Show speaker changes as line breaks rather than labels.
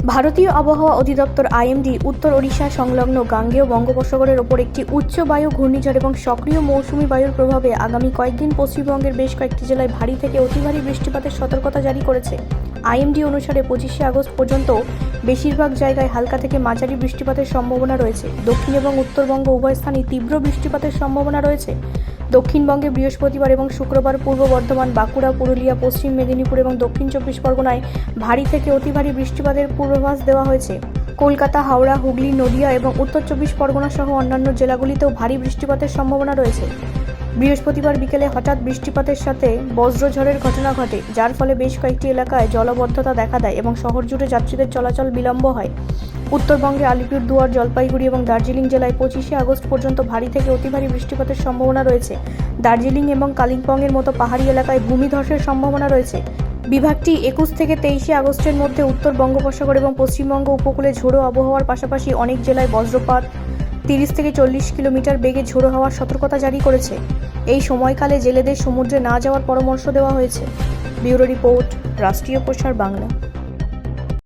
ভারতীয় আবহাওয়া অধিদপ্তর আইএমডি উত্তর ওড়িশা সংলগ্ন গাঙ্গেয় বঙ্গোপসাগরের ওপর একটি উচ্চ বায়ু ঘূর্ণিঝড় এবং সক্রিয় মৌসুমী বায়ুর প্রভাবে আগামী কয়েকদিন পশ্চিমবঙ্গের বেশ কয়েকটি জেলায় ভারী থেকে অতি ভারী বৃষ্টিপাতের সতর্কতা জারি করেছে। আইএমডি অনুসারে 25শে আগস্ট পর্যন্ত বেশিরভাগ জায়গায় হালকা থেকে মাঝারি বৃষ্টিপাতের সম্ভাবনা রয়েছে। দক্ষিণ এবং উত্তরবঙ্গ উভয় স্থানেই তীব্র বৃষ্টিপাতের সম্ভাবনা রয়েছে। দক্ষিণবঙ্গে বৃহস্পতিবার এবং শুক্রবার পূর্ব বর্ধমান, বাঁকুড়া, পুরুলিয়া, পশ্চিম মেদিনীপুর এবং দক্ষিণ 24 পরগনায় ভারী থেকে অতি ভারী বৃষ্টিপাতের পূর্বাভাস দেওয়া হয়েছে। কলকাতা, হাওড়া, হুগলি, নদিয়া এবং উত্তর 24 পরগনা সহ অন্যান্য জেলাগুলিতেও ভারী বৃষ্টিপাতের সম্ভাবনা রয়েছে। বৃহস্পতিবার বিকেলে হঠাৎ বৃষ্টিপাতের সাথে বজ্রঝড়ের ঘটনা ঘটে, যার ফলে বেশ কয়েকটি এলাকায় জলাবদ্ধতা দেখা দেয় এবং শহর জুড়ে যাত্রীদের চলাচল বিলম্ব হয়। উত্তরবঙ্গে আলিপুরদুয়ার, জলপাইগুড়ি এবং দার্জিলিং জেলায় 25শে আগস্ট পর্যন্ত ভারী থেকে অতি ভারী বৃষ্টিপাতের সম্ভাবনা রয়েছে। দার্জিলিং এবং কালিম্পংয়ের মতো পাহাড়ি এলাকায় ভূমিধসের সম্ভাবনা রয়েছে। বিভাগটি 21 থেকে 23শে আগস্টের মধ্যে উত্তর বঙ্গোপসাগর এবং পশ্চিমবঙ্গ উপকূলে ঝোড়ো আবহাওয়ার পাশাপাশি অনেক জেলায় বজ্রপাত, 30 থেকে 40 কিলোমিটার বেগে ঝোড়ো হওয়ার সতর্কতা জারি করেছে। এই সময়কালে জেলেদের সমুদ্রে না যাওয়ার পরামর্শ দেওয়া হয়েছে। ব্যুরো রিপোর্ট, রাষ্ট্রীয় প্রসার বাংলা।